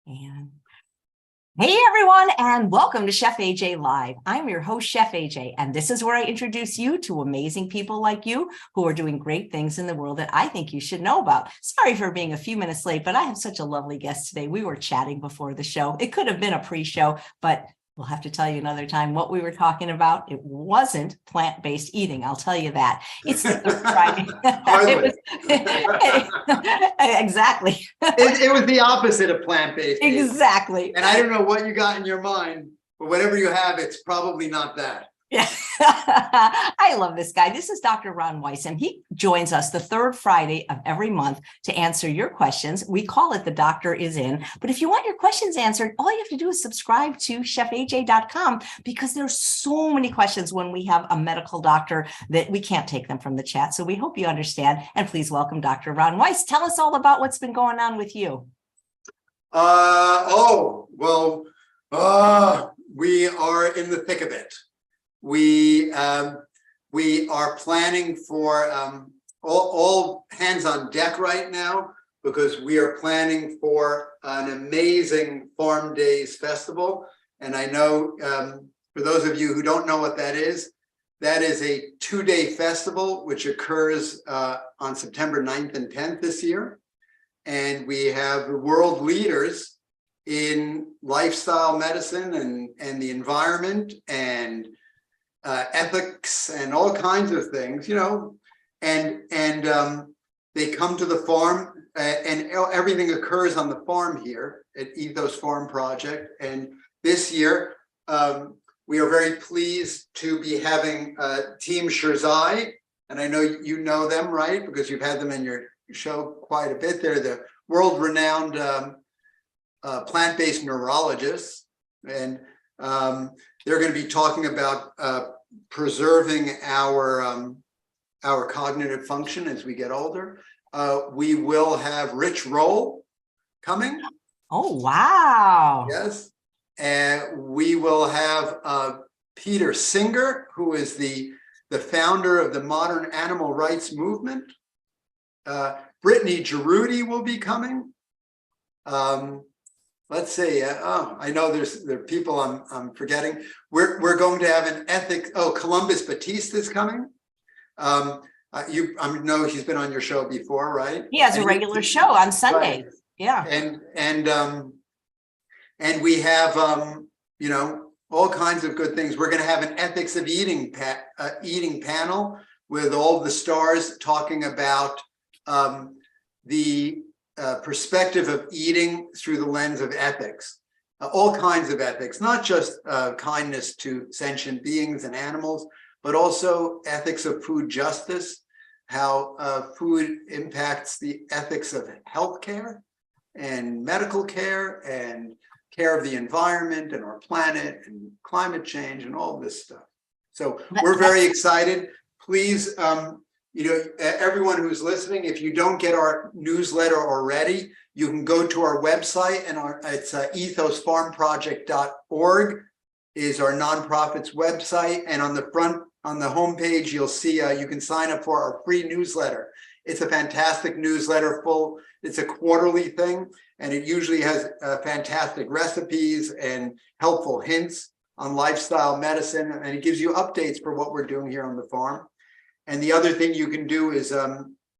And hey everyone, and welcome to Chef AJ Live. I'm your host, Chef AJ, and this is where I introduce you to amazing people like you who are doing great things in the world that I think you should know about. Sorry for being a few minutes late, but I have such a lovely guest today. We were chatting before the show. It could have been a pre-show, but we'll have to tell you another time what we were talking about. It wasn't plant-based eating, I'll tell you that. It's the third Friday. Exactly. It was the opposite of plant-based. Exactly. And I don't know what you got in your mind, but whatever you have, it's probably not that. Yeah. I love this guy. This is Dr. Ron Weiss, and he joins us the third Friday of every month to answer your questions. We call it The Doctor Is In. But if you want your questions answered, all you have to do is subscribe to chefaj.com, because there's so many questions when we have a medical doctor that we can't take them from the chat. So we hope you understand. And please welcome Dr. Ron Weiss. Tell us all about what's been going on with you. We are in the thick of it. We are planning for all hands on deck right now, because we are planning for an amazing Farm Days festival. And I know for those of you who don't know what that is a two-day festival which occurs on September 9th and 10th this year. And we have the world leaders in lifestyle medicine and the environment and ethics and all kinds of things, you know, and they come to the farm, and everything occurs on the farm here at Ethos Farm Project. And this year, we are very pleased to be having Team Shirzai, and I know you know them, right? Because you've had them in your show quite a bit. They're the world-renowned plant-based neurologists, and they're going to be talking about preserving our cognitive function as we get older. We will have Rich Roll coming. Oh, wow. Yes. And we will have Peter Singer, who is the founder of the modern animal rights movement. Brittany Giroudi will be coming. Let's see. I know there are people I'm forgetting. We're going to have an ethics. Oh, Columbus Batiste is coming. I know he's been on your show before, right? He has a regular show on Sunday. Right. Yeah. And we have you know, all kinds of good things. We're going to have an ethics of eating panel with all the stars talking about the perspective of eating through the lens of ethics, all kinds of ethics, not just kindness to sentient beings and animals, but also ethics of food justice, how food impacts the ethics of healthcare and medical care and care of the environment and our planet and climate change and all this stuff. So we're very excited. Please, you know, everyone who's listening, if you don't get our newsletter already, you can go to our website, and it's ethosfarmproject.org is our nonprofit's website. And on the front, on the homepage, you'll see you can sign up for our free newsletter. It's a fantastic newsletter it's a quarterly thing, and it usually has fantastic recipes and helpful hints on lifestyle medicine, and it gives you updates for what we're doing here on the farm. And the other thing you can do is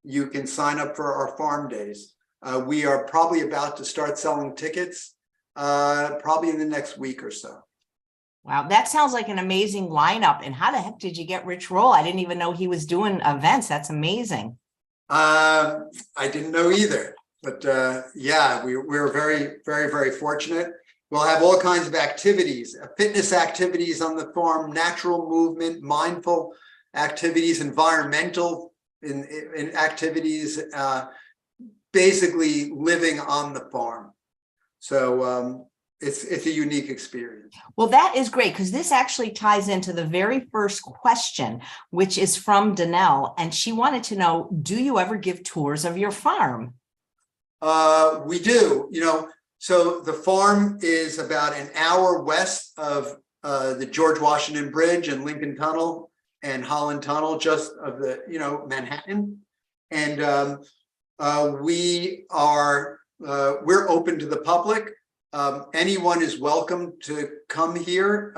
you can sign up for our Farm Days. We are probably about to start selling tickets probably in the next week or so. Wow, that sounds like an amazing lineup. And how the heck did you get Rich Roll? I didn't even know he was doing events. That's amazing. I didn't know either, but yeah, we're very, very, very fortunate. We'll have all kinds of activities, fitness activities on the farm, natural movement, mindful activities, environmental in activities, basically living on the farm. So it's a unique experience. Well, that is great, because this actually ties into the very first question, which is from Danelle, and she wanted to know, do you ever give tours of your farm? We do, you know, so the farm is about an hour west of the George Washington Bridge and Lincoln Tunnel and Holland Tunnel, just of the, you know, Manhattan. And we're open to the public. anyone is welcome to come here,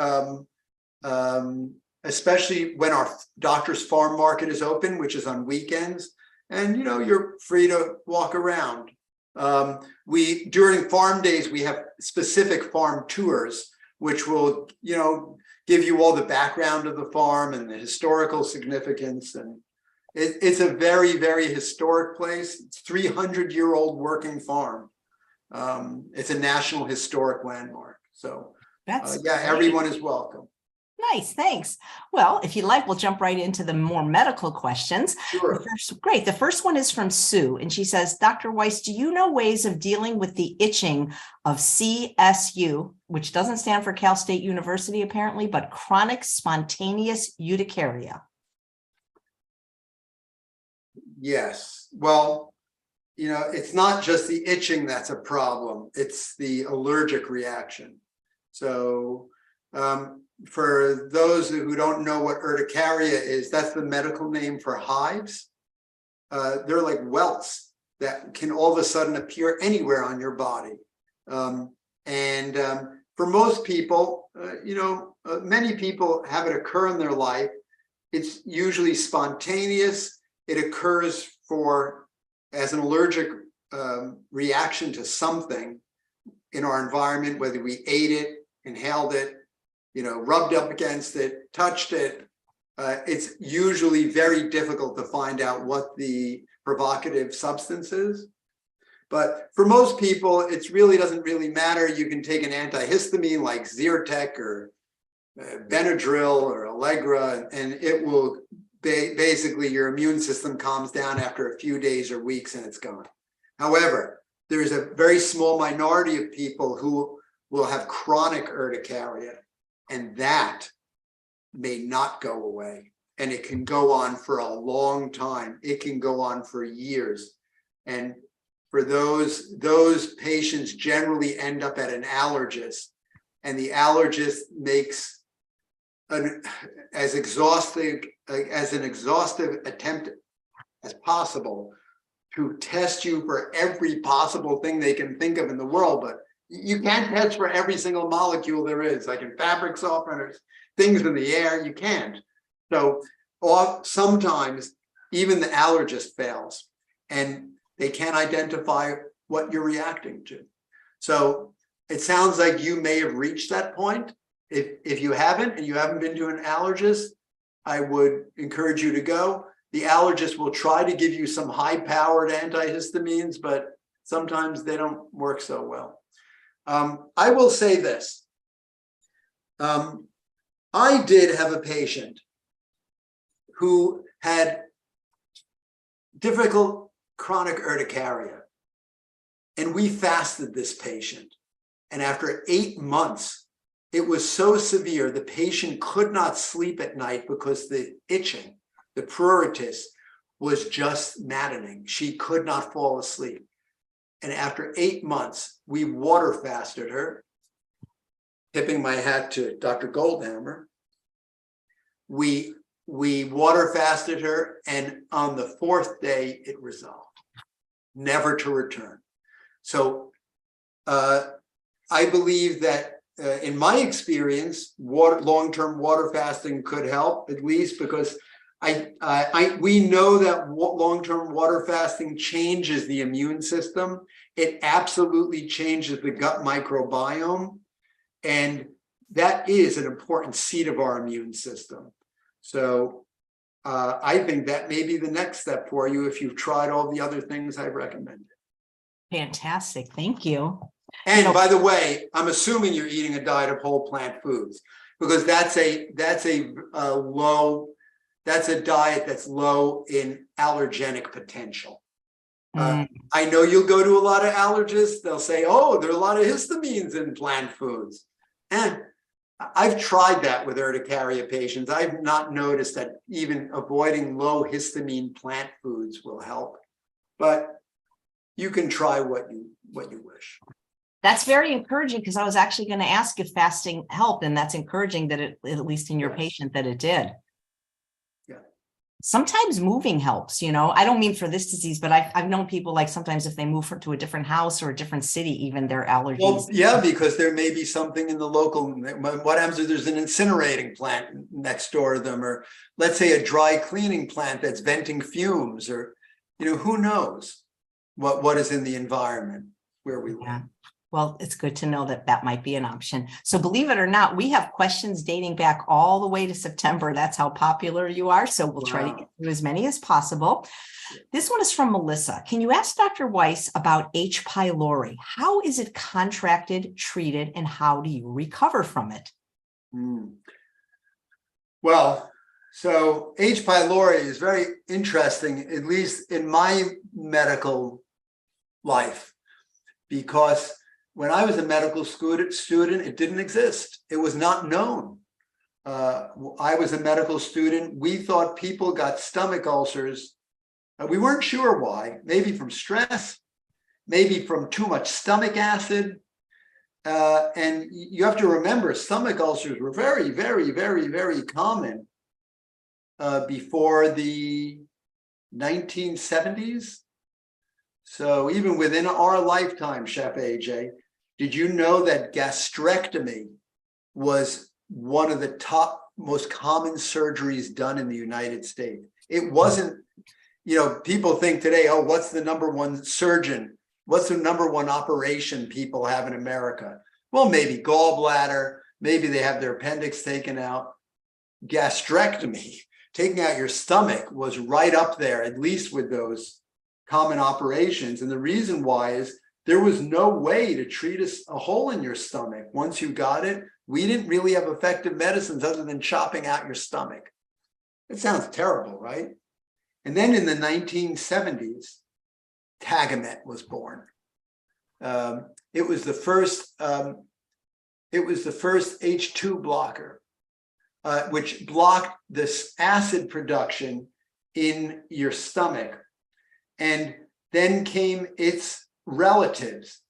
especially when our Doctor's Farm Market is open, which is on weekends. And, you're free to walk around. During farm days, we have specific farm tours, which will, give you all the background of the farm and the historical significance. And it's a very, very historic place. It's 300-year-old working farm. It's a National Historic Landmark. So everyone is welcome. Nice, thanks. Well, if you like, we'll jump right into the more medical questions. Sure. Great. The first one is from Sue, and she says, Dr. Weiss, do you know ways of dealing with the itching of CSU, which doesn't stand for Cal State University apparently, but chronic spontaneous urticaria? Yes. Well, it's not just the itching that's a problem. It's the allergic reaction. So, for those who don't know what urticaria is, that's the medical name for hives. They're like welts that can all of a sudden appear anywhere on your body. For most people, many people have it occur in their life. It's usually spontaneous. It occurs as an allergic reaction to something in our environment, whether we ate it, inhaled it, rubbed up against it, touched it. It's usually very difficult to find out what the provocative substance is. But for most people, it really doesn't really matter. You can take an antihistamine like Zyrtec or Benadryl or Allegra, and it will basically, your immune system calms down after a few days or weeks and it's gone. However, there's a very small minority of people who will have chronic urticaria, and that may not go away. And it can go on for a long time. It can go on for years. And for those patients generally end up at an allergist, and the allergist makes as exhaustive attempt as possible to test you for every possible thing they can think of in the world. But you can't test for every single molecule there is, like in fabric softeners, things in the air, you can't. So sometimes even the allergist fails and they can't identify what you're reacting to. So it sounds like you may have reached that point. If you haven't, and you haven't been to an allergist, I would encourage you to go. The allergist will try to give you some high-powered antihistamines, but sometimes they don't work so well. I will say this. I did have a patient who had difficult chronic urticaria, and we fasted this patient. And after 8 months, it was so severe, the patient could not sleep at night because the itching, the pruritus, was just maddening. She could not fall asleep. And after 8 months, we water fasted her, tipping my hat to Dr. Goldhammer. We water fasted her, and on the 4th day, it resolved, never to return. So I believe that in my experience, long-term water fasting could help, at least because we know that long-term water fasting changes the immune system. It absolutely changes the gut microbiome, and that is an important seat of our immune system. So I think that may be the next step for you if you've tried all the other things I've recommended. Fantastic. Thank you. And by the way, I'm assuming you're eating a diet of whole plant foods, because that's a diet that's low in allergenic potential. I know you'll go to a lot of allergists. They'll say, oh, there are a lot of histamines in plant foods. And I've tried that with urticaria patients. I've not noticed that even avoiding low histamine plant foods will help. But you can try what you wish. That's very encouraging, because I was actually going to ask if fasting helped, and that's encouraging that it, at least in your patient, that it did. Yeah. sometimes moving helps, I don't mean for this disease, but I've known people like sometimes if they move to a different house or a different city, even their allergies. Well, yeah, because there may be something in the local, what happens if there's an incinerating plant next door to them, or let's say a dry cleaning plant that's venting fumes, or, who knows what is in the environment where we live. Well, it's good to know that might be an option. So believe it or not, we have questions dating back all the way to September. That's how popular you are. So we'll try to get through as many as possible. This one is from Melissa. Can you ask Dr. Weiss about H. pylori? How is it contracted, treated, and how do you recover from it? Well, so H. pylori is very interesting, at least in my medical life, because when I was a medical student, it didn't exist. It was not known. I was a medical student. We thought people got stomach ulcers. We weren't sure why. Maybe from stress, maybe from too much stomach acid. And you have to remember, stomach ulcers were very, very, very, very common before the 1970s. So even within our lifetime, Chef AJ, did you know that gastrectomy was one of the top most common surgeries done in the United States? It wasn't, people think today, oh, what's the number one surgeon? What's the number one operation people have in America? Well, maybe gallbladder, maybe they have their appendix taken out. Gastrectomy, taking out your stomach, was right up there, at least with those common operations. And the reason why is there was no way to treat a hole in your stomach. Once you got it, we didn't really have effective medicines other than chopping out your stomach. It sounds terrible, right? And then in the 1970s, Tagamet was born. It was the first H2 blocker, which blocked this acid production in your stomach. And then came its relatives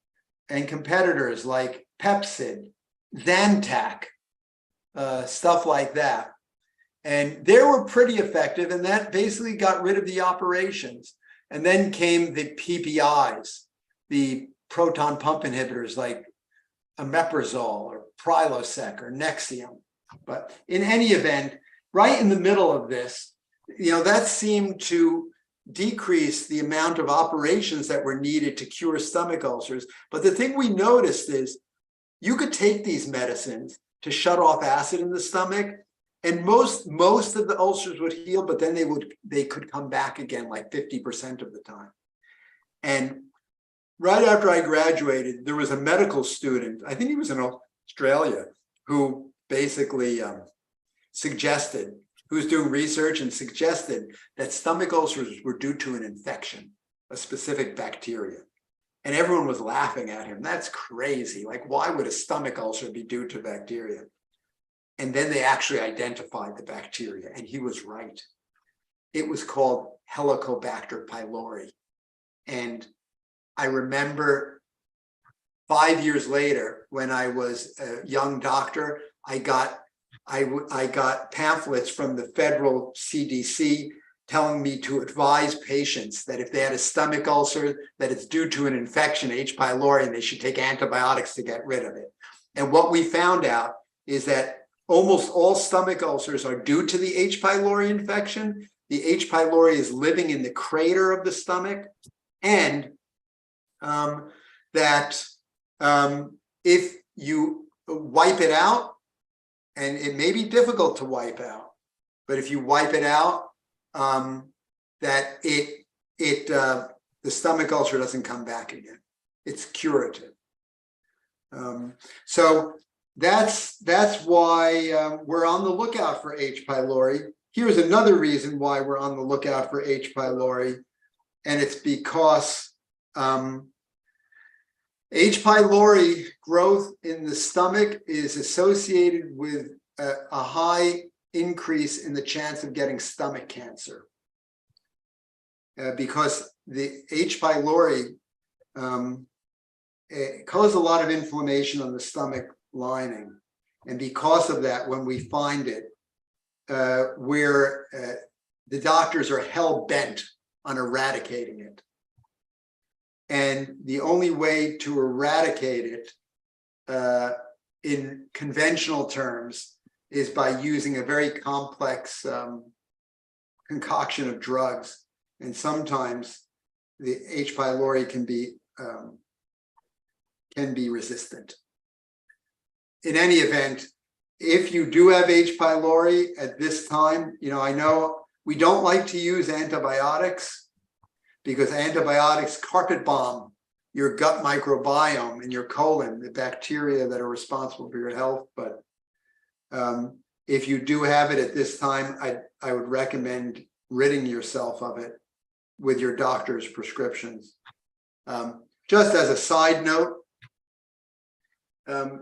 and competitors like Pepcid, Zantac, stuff like that. And they were pretty effective, and that basically got rid of the operations. And then came the PPIs, the proton pump inhibitors like omeprazole or Prilosec or Nexium. But in any event, right in the middle of this, that seemed to decrease the amount of operations that were needed to cure stomach ulcers. But the thing we noticed is you could take these medicines to shut off acid in the stomach, and most of the ulcers would heal, but then they could come back again like 50% of the time. And right after I graduated, there was a medical student, I think he was in Australia, who basically who was doing research and suggested that stomach ulcers were due to an infection, a specific bacteria. And everyone was laughing at him. That's crazy. Like, why would a stomach ulcer be due to bacteria? And then they actually identified the bacteria, and he was right. It was called Helicobacter pylori. And I remember 5 years later, when I was a young doctor, I got pamphlets from the federal CDC telling me to advise patients that if they had a stomach ulcer, that it's due to an infection, H. pylori, and they should take antibiotics to get rid of it. And what we found out is that almost all stomach ulcers are due to the H. pylori infection. The H. pylori is living in the crater of the stomach, and if you wipe it out, and it may be difficult to wipe out, but if you wipe it out, the stomach ulcer doesn't come back again. It's curative. So that's why we're on the lookout for H. pylori. Here's another reason why we're on the lookout for H. pylori, and it's because H. pylori growth in the stomach is associated with a high increase in the chance of getting stomach cancer, because the H. pylori causes a lot of inflammation on the stomach lining, and because of that, when we find it, the doctors are hell-bent on eradicating it. And the only way to eradicate it in conventional terms is by using a very complex concoction of drugs. And sometimes the H. pylori can be resistant. In any event, if you do have H. pylori at this time, I know we don't like to use antibiotics because antibiotics carpet bomb your gut microbiome and your colon, the bacteria that are responsible for your health. But if you do have it at this time, I would recommend ridding yourself of it with your doctor's prescriptions. Just as a side note,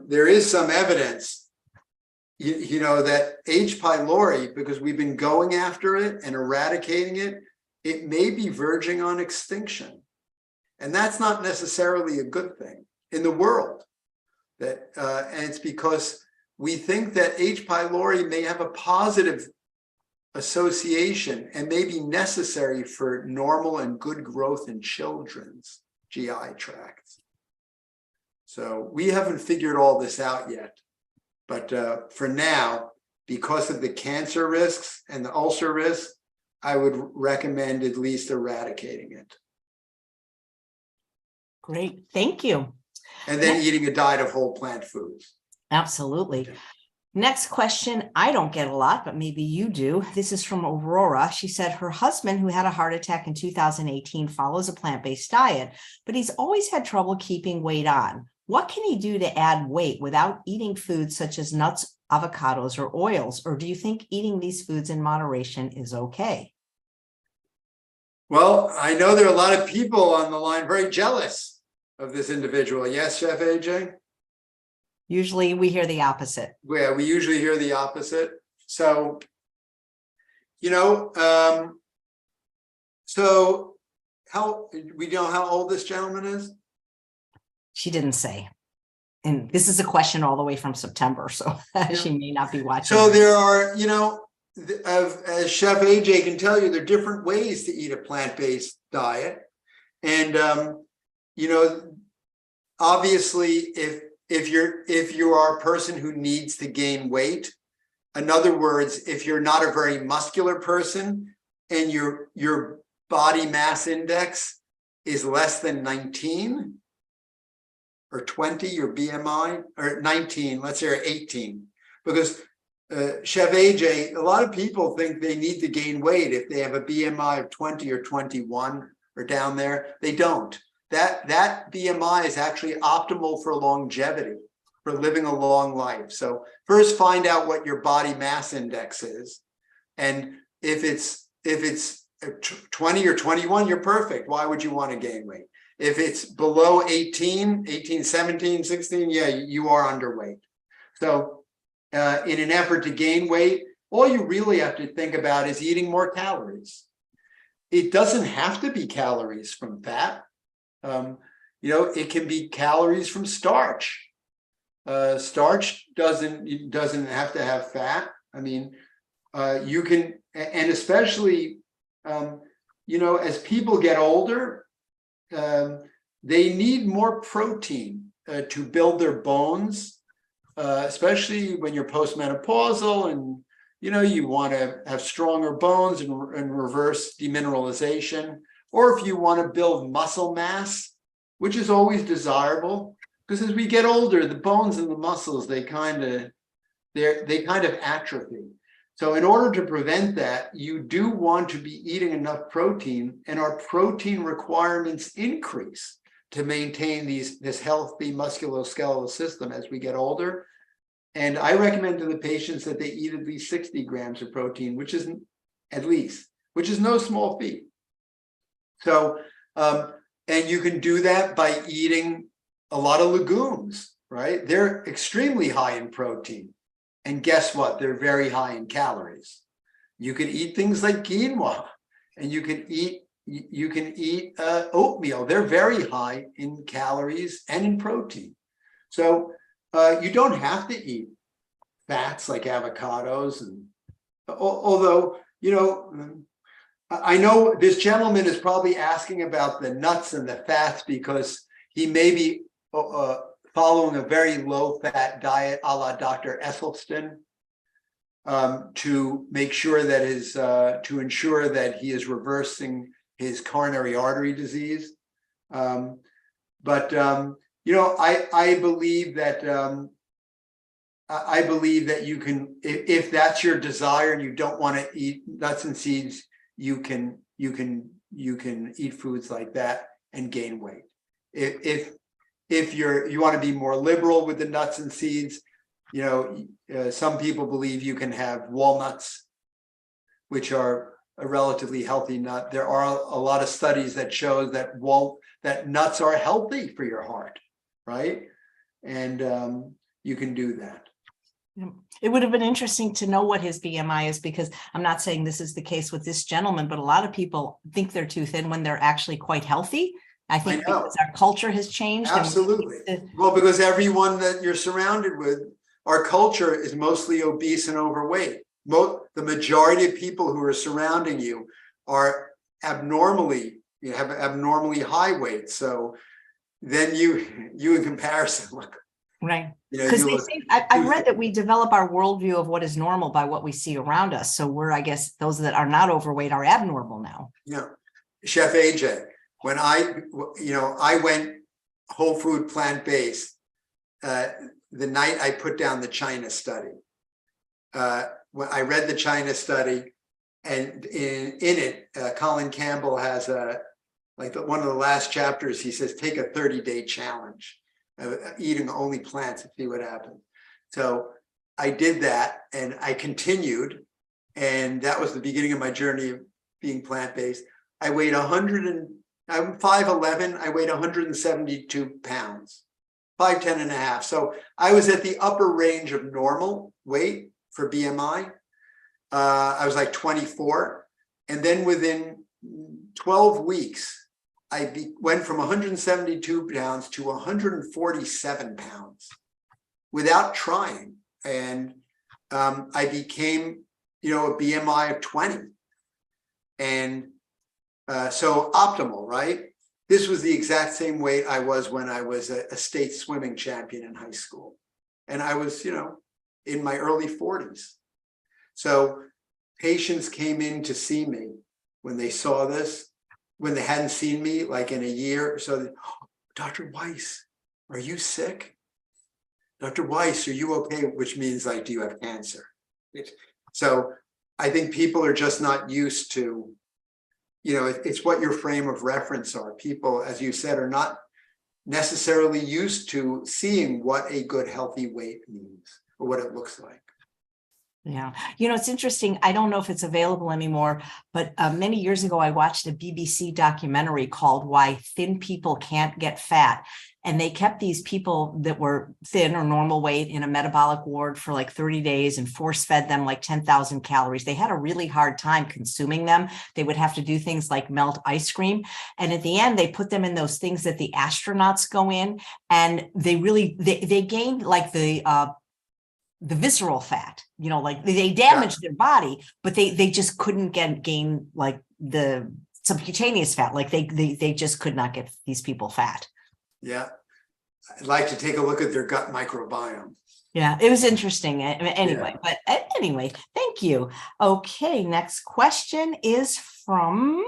there is some evidence, that H. pylori, because we've been going after it and eradicating it, it may be verging on extinction. And that's not necessarily a good thing in the world. And it's because we think that H. pylori may have a positive association and may be necessary for normal and good growth in children's GI tracts. So we haven't figured all this out yet. But for now, because of the cancer risks and the ulcer risks, I would recommend at least eradicating it. Great, thank you. And then eating a diet of whole plant foods. Absolutely. Next question, I don't get a lot, but maybe you do. This is from Aurora. She said her husband, who had a heart attack in 2018, follows a plant-based diet, but he's always had trouble keeping weight on. What can he do to add weight without eating foods such as nuts, avocados, or oils? Or do you think eating these foods in moderation is okay? Well, I know there are a lot of people on the line very jealous of this individual. Yes, Chef AJ? Usually we hear the opposite. Yeah, we usually hear the opposite. So, so we know how old this gentleman is? She didn't say. And this is a question all the way from September, so she may not be watching. So there are, as Chef AJ can tell you, there are different ways to eat a plant-based diet. And, obviously, if you are a person who needs to gain weight, in other words, if you're not a very muscular person and your body mass index is less than 19 or 20, your BMI, or 19, let's say, or 18, because Chef AJ, a lot of people think they need to gain weight if they have a BMI of 20 or 21 or down there. They don't. That BMI is actually optimal for longevity, for living a long life. So first find out what your body mass index is. And if it's 20 or 21, you're perfect. Why would you want to gain weight? If it's below 18, 17, 16, yeah, you are underweight. So in an effort to gain weight, all you really have to think about is eating more calories. It doesn't have to be calories from fat. It can be calories from starch. Starch doesn't have to have fat. I mean, you can, and especially, as people get older, they need more protein to build their bones, especially when you're postmenopausal and, you want to have stronger bones and reverse demineralization. Or if you want to build muscle mass, which is always desirable, because as we get older, the bones and the muscles, they kind of atrophy. So in order to prevent that, you do want to be eating enough protein, and our protein requirements increase to maintain this healthy musculoskeletal system as we get older. And I recommend to the patients that they eat at least 60 grams of protein, which is no small feat. So, and you can do that by eating a lot of legumes, right? They're extremely high in protein. And guess what? They're very high in calories. You can eat things like quinoa, and you can eat oatmeal. They're very high in calories and in protein. So you don't have to eat fats like avocados, and although I know this gentleman is probably asking about the nuts and the fats because he may be following a very low-fat diet a la Dr. Esselstyn, to make sure that to ensure that he is reversing his coronary artery disease. I believe that you can, if that's your desire and you don't want to eat nuts and seeds, you can eat foods like that and gain weight. If you want to be more liberal with the nuts and seeds, some people believe you can have walnuts, which are a relatively healthy nut. There are a lot of studies that show that nuts are healthy for your heart, right? And you can do that. It would have been interesting to know what his BMI is, because I'm not saying this is the case with this gentleman, but a lot of people think they're too thin when they're actually quite healthy. I think because our culture has changed. Absolutely. Well, because everyone that you're surrounded with, our culture is mostly obese and overweight. The majority of people who are surrounding you are have abnormally high weight. So then you in comparison look. Right. Because I read that we develop our worldview of what is normal by what we see around us. So I guess those that are not overweight are abnormal now. Yeah. Chef AJ, when I went whole food plant-based, the night I put down the China study, when I read the China study, and in it, Colin Campbell has one of the last chapters, he says, take a 30-day challenge. Eating only plants and see what happens. So I did that and I continued, and that was the beginning of my journey of being plant-based. I weighed I'm 5'11", I weighed 172 pounds, 5'10" and a half. So I was at the upper range of normal weight for BMI. I was like 24. And then within 12 weeks, I went from 172 pounds to 147 pounds without trying. And I became, a BMI of 20. And so optimal, right? This was the exact same weight I was when I was a state swimming champion in high school. And I was, in my early 40s. So patients came in to see me when they saw this, when they hadn't seen me like in a year or so. Oh, Dr. Weiss, are you sick? Dr. Weiss, are you okay? Which means like, do you have cancer? So I think people are just not used to, it's what your frame of reference are. People, as you said, are not necessarily used to seeing what a good healthy weight means or what it looks like. Yeah. It's interesting. I don't know if it's available anymore, but many years ago, I watched a BBC documentary called Why Thin People Can't Get Fat. And they kept these people that were thin or normal weight in a metabolic ward for like 30 days and force fed them like 10,000 calories. They had a really hard time consuming them. They would have to do things like melt ice cream. And at the end, they put them in those things that the astronauts go in, and they gained like the visceral fat, like they damaged their body, but they just couldn't gain like the subcutaneous fat. Like they just could not get these people fat. Yeah. I'd like to take a look at their gut microbiome. Yeah, it was interesting anyway, But anyway, thank you. Okay. Next question is from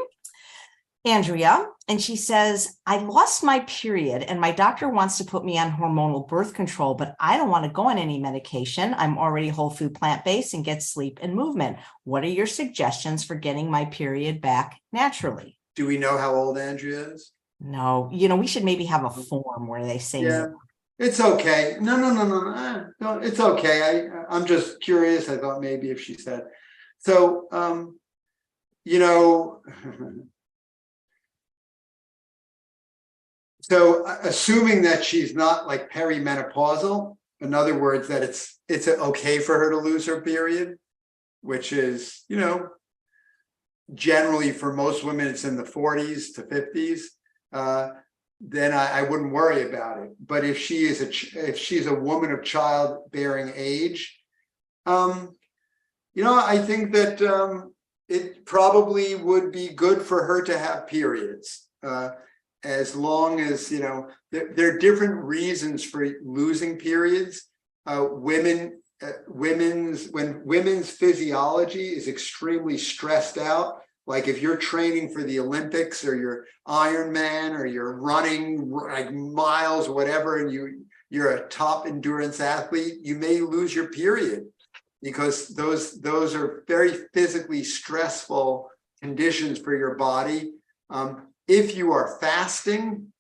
Andrea, and she says, I lost my period and my doctor wants to put me on hormonal birth control, but I don't want to go on any medication. I'm already whole food plant-based and get sleep and movement. What are your suggestions for getting my period back naturally? Do we know how old Andrea is? No, we should maybe have a form where they say, yeah, it's okay. No. It's okay. I'm just curious. I thought maybe if she said, so, so assuming that she's not like perimenopausal, in other words, that it's okay for her to lose her period, which is, generally for most women, it's in the 40s to 50s. Then I wouldn't worry about it. But if she's a woman of childbearing age, I think that it probably would be good for her to have periods, as long as, you know, there are different reasons for losing periods. When women's physiology is extremely stressed out, like if you're training for the Olympics or you're Ironman or you're running like miles or whatever, and you're a top endurance athlete, you may lose your period because those are very physically stressful conditions for your body. If you are fasting,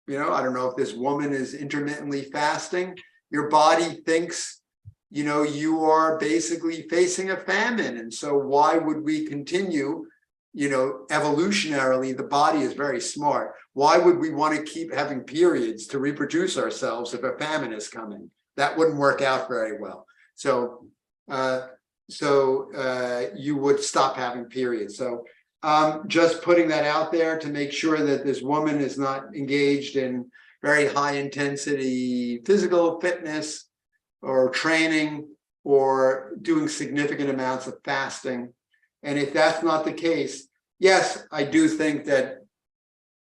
you know, I don't know if this woman is intermittently fasting, your body thinks, you know, you are basically facing a famine. And so why would we continue? You know, evolutionarily, the body is very smart. Why would we want to keep having periods to reproduce ourselves if a famine is coming? That wouldn't work out very well. So you would stop having periods. So just putting that out there to make sure that this woman is not engaged in very high intensity physical fitness or training or doing significant amounts of fasting. And if that's not the case, yes, I do think that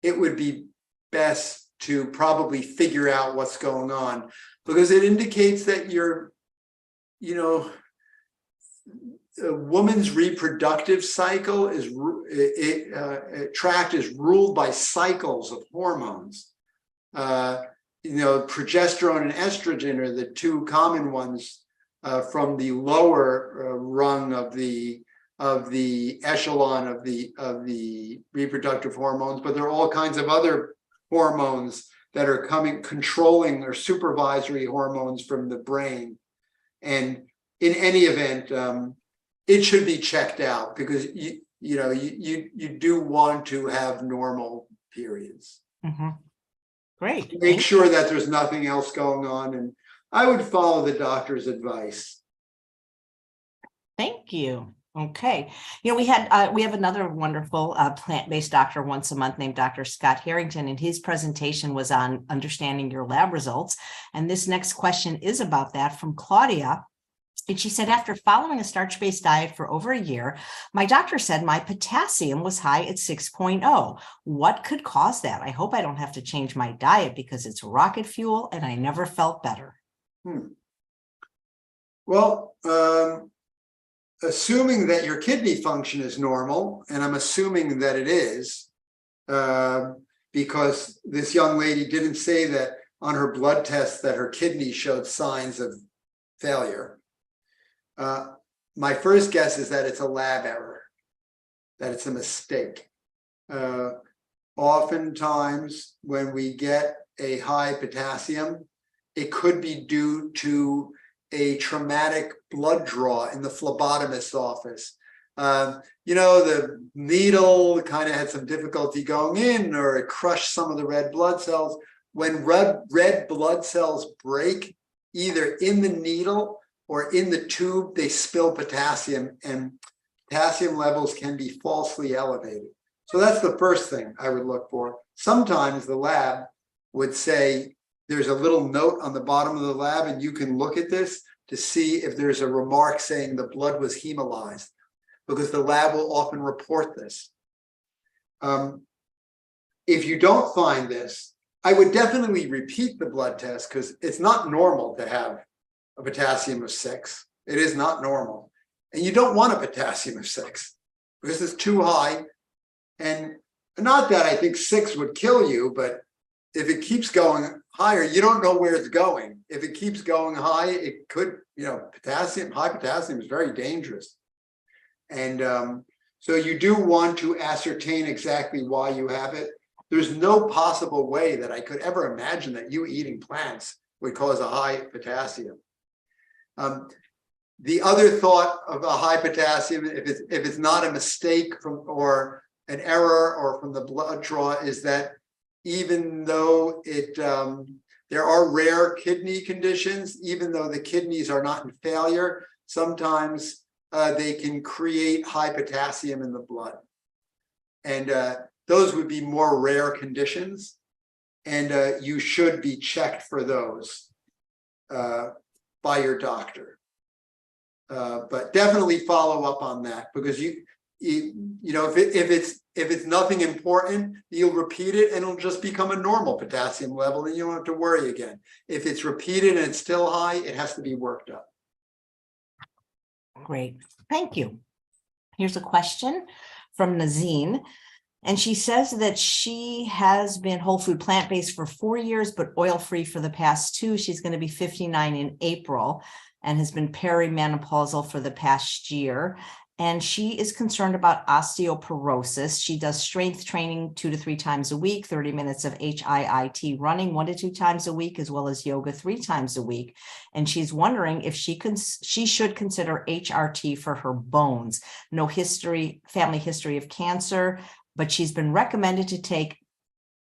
it would be best to probably figure out what's going on, because it indicates that you're, you know, a woman's reproductive cycle is tract is ruled by cycles of hormones. You know, progesterone and estrogen are the two common ones from the lower rung of the echelon of the reproductive hormones, but there are all kinds of other hormones that are controlling or supervisory hormones from the brain. And in any event, it should be checked out because you do want to have normal periods. Mm-hmm. Great. Make sure that there's nothing else going on, and I would follow the doctor's advice. Thank you. Okay. You know, we have another wonderful plant-based doctor once a month named Dr. Scott Harrington, and his presentation was on understanding your lab results. And this next question is about that from Claudia. And she said, after following a starch-based diet for over a year, my doctor said my potassium was high at 6.0. What could cause that? I hope I don't have to change my diet because it's rocket fuel and I never felt better. Well, assuming that your kidney function is normal, and I'm assuming that it is, because this young lady didn't say that on her blood test that her kidney showed signs of failure. My first guess is that it's a lab error, that it's a mistake. Oftentimes, when we get a high potassium, it could be due to a traumatic blood draw in the phlebotomist's office. You know, the needle kind of had some difficulty going in, or it crushed some of the red blood cells. When red blood cells break, either in the needle or in the tube, they spill potassium, and potassium levels can be falsely elevated. So that's the first thing I would look for. Sometimes the lab would say, there's a little note on the bottom of the lab, and you can look at this to see if there's a remark saying the blood was hemolyzed, because the lab will often report this. If you don't find this, I would definitely repeat the blood test, because it's not normal to have a potassium of 6. It is not normal. And you don't want a potassium of 6 because it's too high. And not that I think 6 would kill you, but if it keeps going higher, you don't know where it's going. If it keeps going high, it could, you know, high potassium is very dangerous. And so you do want to ascertain exactly why you have it. There's no possible way that I could ever imagine that you eating plants would cause a high potassium. The other thought of a high potassium, if it's not a mistake or an error or from the blood draw, is that even though there are rare kidney conditions, even though the kidneys are not in failure, sometimes they can create high potassium in the blood. And those would be more rare conditions, and you should be checked for those by your doctor. But definitely follow up on that, because if it's nothing important, you'll repeat it and it'll just become a normal potassium level and you don't have to worry again. If it's repeated and it's still high, it has to be worked up. Great. Thank you. Here's a question from Nazine. And she says that she has been whole food plant-based for 4 years, but oil-free for the past 2. She's going to be 59 in April and has been perimenopausal for the past year. And she is concerned about osteoporosis. She does strength training 2 to 3 times a week, 30 minutes of HIIT running 1 to 2 times a week, as well as yoga 3 times a week. And she's wondering if she should consider HRT for her bones. No history, family history of cancer, but she's been recommended to take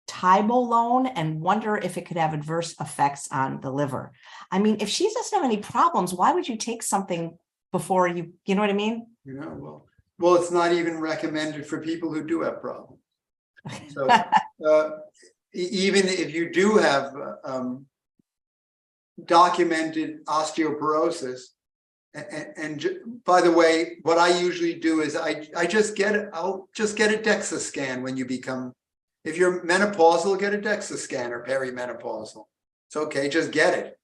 Tibolone and wonder if it could have adverse effects on the liver. I mean, if she doesn't have any problems, why would you take something before you know what I mean? Well, it's not even recommended for people who do have problems. So even if you do have documented osteoporosis, and by the way, what I usually do is I'll just get a DEXA scan when you become, if you're menopausal, get a DEXA scan or perimenopausal. It's okay, just get it.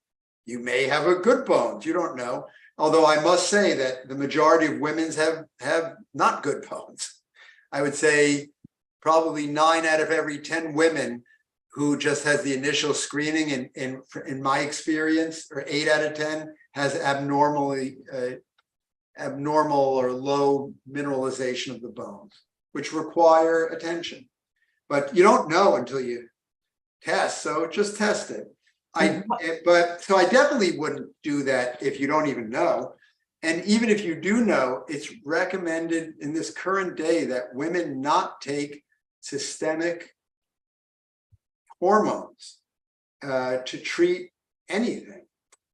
You may have a good bones, you don't know. Although I must say that the majority of women's have not good bones. I would say probably 9 out of every 10 women who just has the initial screening, in my experience, or 8 out of 10 has abnormal or low mineralization of the bones, which require attention. But you don't know until you test, so just test it. So I definitely wouldn't do that if you don't even know. And even if you do know, it's recommended in this current day that women not take systemic hormones to treat anything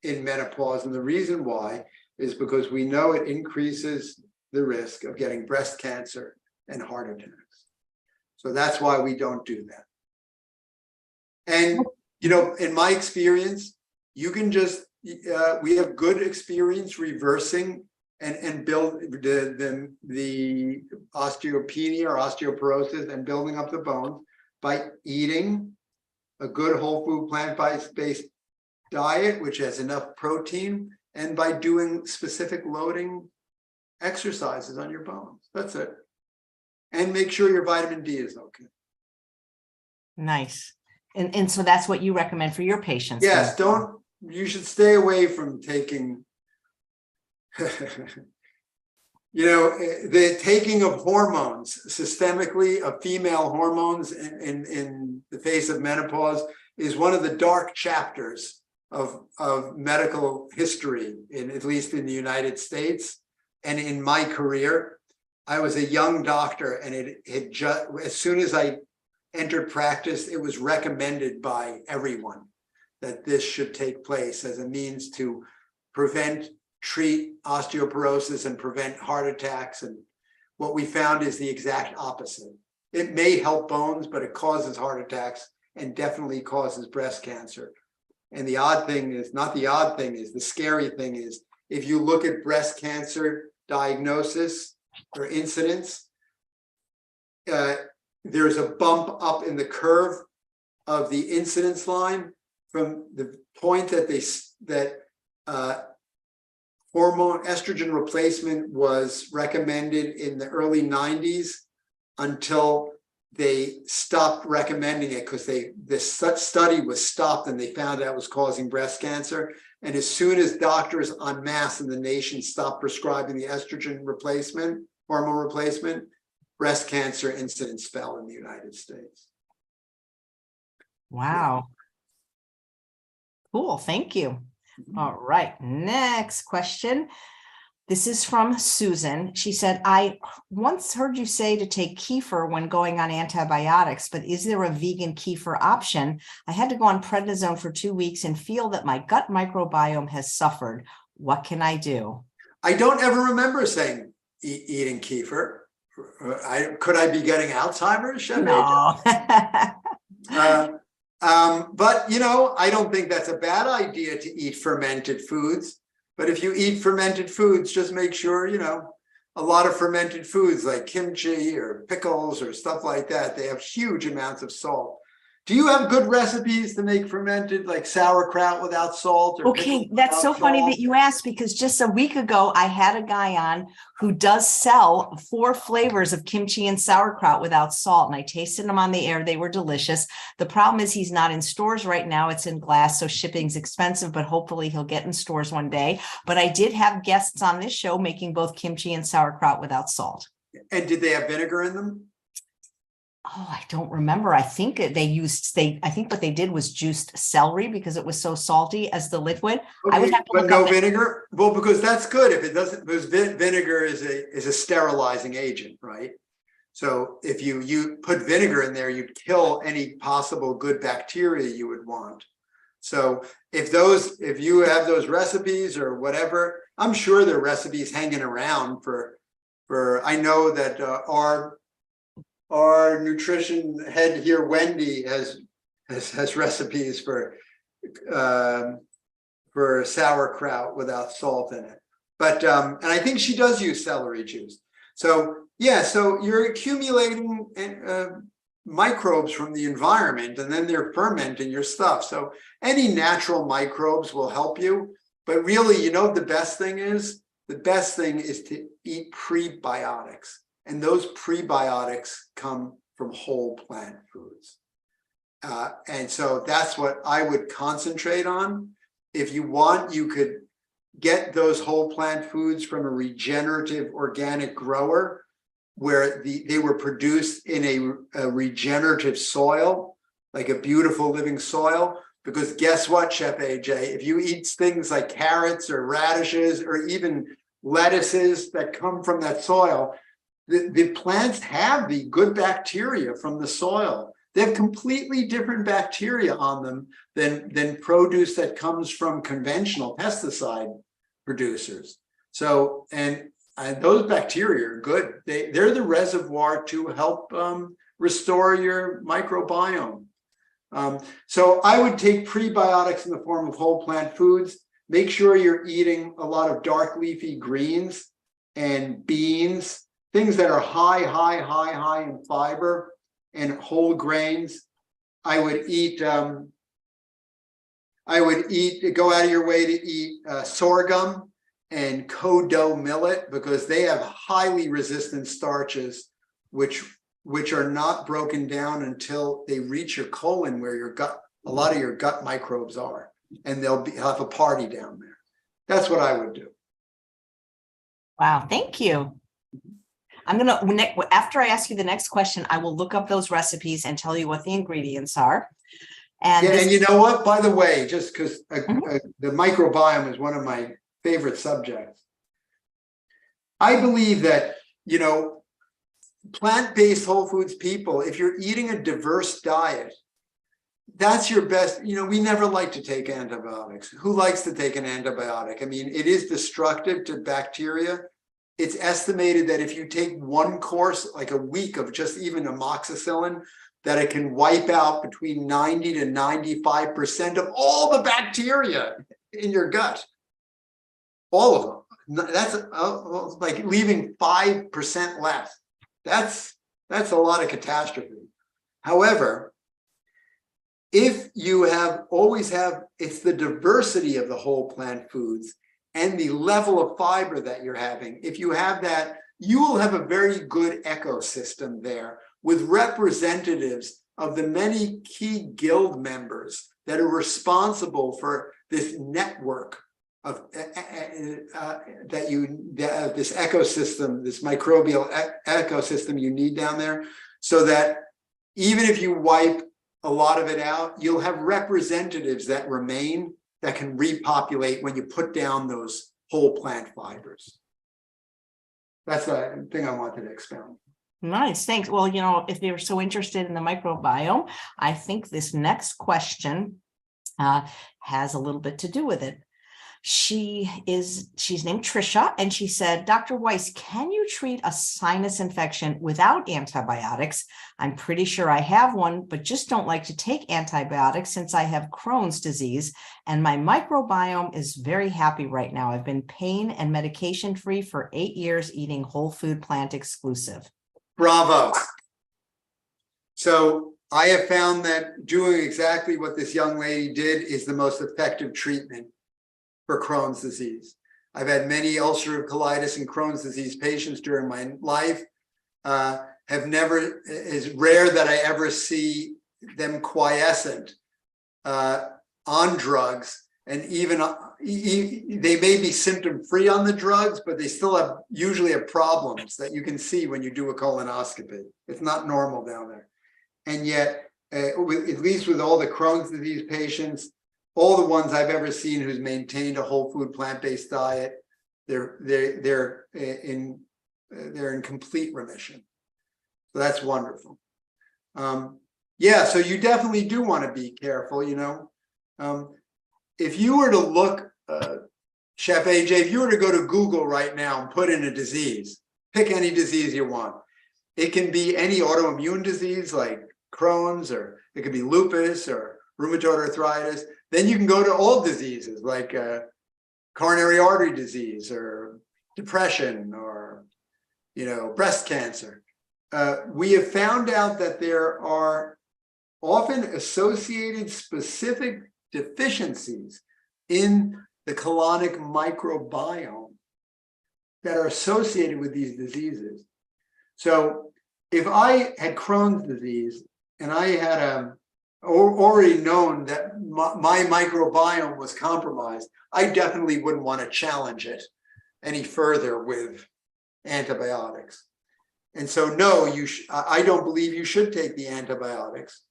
in menopause. And the reason why is because we know it increases the risk of getting breast cancer and heart attacks. So that's why we don't do that. And in my experience, you can just, we have good experience reversing and build the osteopenia or osteoporosis and building up the bones by eating a good whole food plant-based diet, which has enough protein, and by doing specific loading exercises on your bones. That's it. And make sure your vitamin D is okay. Nice. And so that's what you recommend for your patients. Yes, you should stay away from taking, the taking of hormones systemically, of female hormones in the face of menopause is one of the dark chapters of medical history, at least in the United States. And in my career, I was a young doctor, and it had just, as soon as I entered practice, it was recommended by everyone that this should take place as a means to treat osteoporosis and prevent heart attacks. And what we found is the exact opposite. It may help bones, but it causes heart attacks and definitely causes breast cancer. And the scary thing is, if you look at breast cancer diagnosis or incidence, there's a bump up in the curve of the incidence line from the point that hormone estrogen replacement was recommended in the early 90s until they stopped recommending it because this such was stopped and they found out it was causing breast cancer. And as soon as doctors en masse in the nation stopped prescribing the estrogen replacement, hormone replacement, breast cancer incidence fell in the United States. Wow. Cool. Thank you. All right. Next question. This is from Susan. She said, I once heard you say to take kefir when going on antibiotics, but is there a vegan kefir option? I had to go on prednisone for 2 weeks and feel that my gut microbiome has suffered. What can I do? I don't ever remember saying eating kefir. Could I be getting Alzheimer's? No. But I don't think that's a bad idea to eat fermented foods. But if you eat fermented foods, just make sure a lot of fermented foods like kimchi or pickles or stuff like that. They have huge amounts of salt. Do you have good recipes to make fermented, like sauerkraut without salt? Or Okay, that's so funny that you asked, because just a week ago, I had a guy on who does sell 4 flavors of kimchi and sauerkraut without salt, and I tasted them on the air. They were delicious. The problem is he's not in stores right now. It's in glass, so shipping's expensive, but hopefully he'll get in stores one day. But I did have guests on this show making both kimchi and sauerkraut without salt. And did they have vinegar in them? Oh, I don't remember. I think I think what they did was juiced celery because it was so salty as the liquid. Okay, I would have to but look no up vinegar? Well, because that's good if it doesn't, because vinegar is a sterilizing agent, right? So if you put vinegar in there, you'd kill any possible good bacteria you would want. So if you have those recipes or whatever, I'm sure there are recipes hanging around for I know that our nutrition head here, Wendy, has recipes for sauerkraut without salt in it. But and I think she does use celery juice. So yeah, so you're accumulating microbes from the environment, and then they're fermenting your stuff. So any natural microbes will help you. But really, you know what the best thing is? The best thing is to eat prebiotics. And those prebiotics come from whole plant foods. And so that's what I would concentrate on. If you want, you could get those whole plant foods from a regenerative organic grower where they were produced in a regenerative soil, like a beautiful living soil. Because guess what, Chef AJ, if you eat things like carrots or radishes or even lettuces that come from that soil, the plants have the good bacteria from the soil. They have completely different bacteria on them than produce that comes from conventional pesticide producers. So, and those bacteria are good. They're the reservoir to help restore your microbiome. So I would take prebiotics in the form of whole plant foods. Make sure you're eating a lot of dark leafy greens and beans, things that are high in fiber and whole grains. I would go out of your way to eat sorghum and kodo millet, because they have highly resistant starches, which are not broken down until they reach your colon, where your gut, a lot of your gut microbes are, and they'll have a party down there. That's what I would do. Wow, thank you. I'm going to, after I ask you the next question, I will look up those recipes and tell you what the ingredients are. And, yeah, and you know what, by the way, just because the microbiome is one of my favorite subjects, I believe that, you know, plant-based whole foods people, if you're eating a diverse diet, that's your best. You know, we never like to take antibiotics. Who likes to take an antibiotic? I mean, it is destructive to bacteria. It's estimated that if you take one course, like a week of just even amoxicillin, that it can wipe out between 90 to 95% of all the bacteria in your gut. All of them. That's like leaving 5% left. That's a lot of catastrophe. However, if you it's the diversity of the whole plant foods and the level of fiber that you're having. If you have that, you will have a very good ecosystem there with representatives of the many key guild members that are responsible for this network of this ecosystem, this microbial ecosystem you need down there, so that even if you wipe a lot of it out, you'll have representatives that remain that can repopulate when you put down those whole plant fibers. That's the thing I wanted to expound. Nice, thanks. Well, you know, if you're so interested in the microbiome, I think this next question has a little bit to do with it. She's named Trisha, and she said, Dr. Weiss, can you treat a sinus infection without antibiotics? I'm pretty sure I have one, but just don't like to take antibiotics since I have Crohn's disease, and my microbiome is very happy right now. I've been pain and medication free for 8 years, eating whole food plant exclusive. Bravo. So I have found that doing exactly what this young lady did is the most effective treatment for Crohn's disease. I've had many ulcerative colitis and Crohn's disease patients during my life. It's rare that I ever see them quiescent on drugs, and even they may be symptom free on the drugs, but they still usually have problems that you can see when you do a colonoscopy. It's not normal down there. And yet, at least with all the Crohn's disease patients, all the ones I've ever seen who's maintained a whole food plant-based diet, they're in complete remission. So that's wonderful. Yeah, so you definitely do want to be careful. If you were to look, Chef AJ, if you were to go to Google right now and put in a disease, pick any disease you want. It can be any autoimmune disease like Crohn's, or it could be lupus or rheumatoid arthritis. Then you can go to all diseases like coronary artery disease or depression or, breast cancer. We have found out that there are often associated specific deficiencies in the colonic microbiome that are associated with these diseases. So if I had Crohn's disease and I had already known that my microbiome was compromised, I definitely wouldn't want to challenge it any further with antibiotics. And so, no, I don't believe you should take the antibiotics.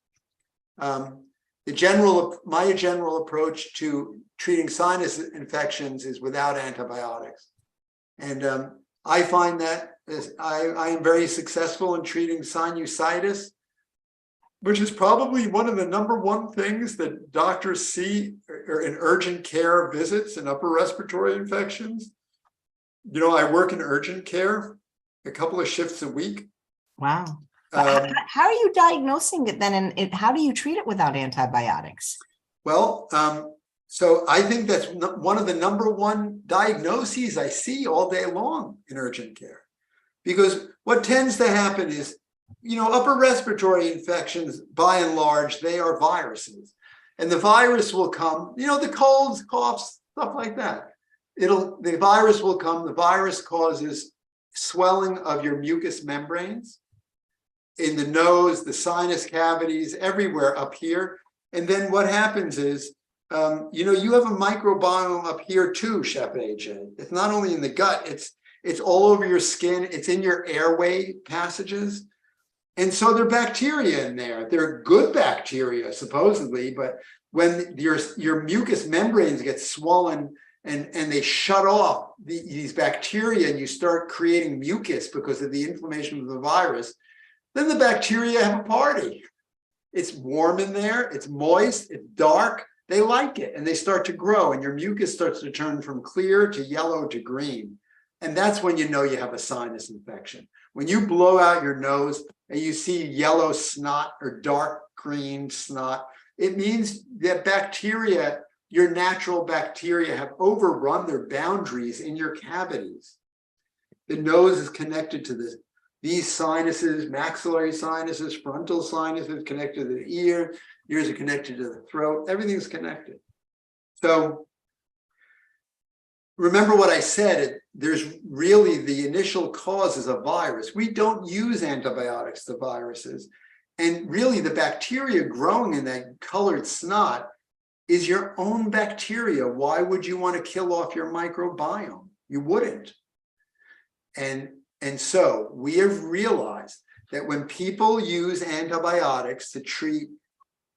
My general approach to treating sinus infections is without antibiotics. And I find that I am very successful in treating sinusitis, which is probably one of the #1 things that doctors see in urgent care visits and upper respiratory infections. I work in urgent care a couple of shifts a week. Wow. How are you diagnosing it then? And how do you treat it without antibiotics? Well, so I think that's one of the #1 diagnoses I see all day long in urgent care. Because what tends to happen is, upper respiratory infections, by and large, they are viruses. And the virus will come, the colds, coughs, stuff like that. The virus will come. The virus causes swelling of your mucous membranes in the nose, the sinus cavities, everywhere up here. And then what happens is, you have a microbiome up here too, Chef AJ. It's not only in the gut, it's all over your skin. It's in your airway passages. And so there are bacteria in there. They're good bacteria, supposedly, but when your mucous membranes get swollen and they shut off these bacteria and you start creating mucus because of the inflammation of the virus, then the bacteria have a party. It's warm in there, it's moist, it's dark. They like it and they start to grow, and your mucus starts to turn from clear to yellow to green. And that's when you know you have a sinus infection. When you blow out your nose and you see yellow snot or dark green snot, it means that bacteria, your natural bacteria, have overrun their boundaries in your cavities. The nose is connected to these sinuses, maxillary sinuses, frontal sinuses, connected to the ear. Ears are connected to the throat. Everything's connected. So remember what I said, there's really the initial cause is a virus. We don't use antibiotics to viruses. And really the bacteria growing in that colored snot is your own bacteria. Why would you want to kill off your microbiome? You wouldn't. And so we have realized that when people use antibiotics to treat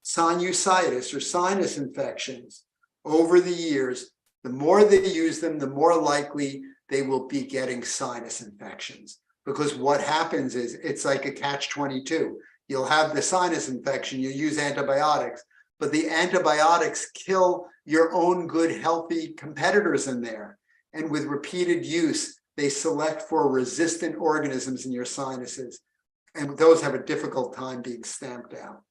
sinusitis or sinus infections over the years, the more they use them, the more likely they will be getting sinus infections. Because what happens is it's like a catch-22. You'll have the sinus infection, you use antibiotics, but the antibiotics kill your own good, healthy competitors in there. And with repeated use, they select for resistant organisms in your sinuses. And those have a difficult time being stamped out.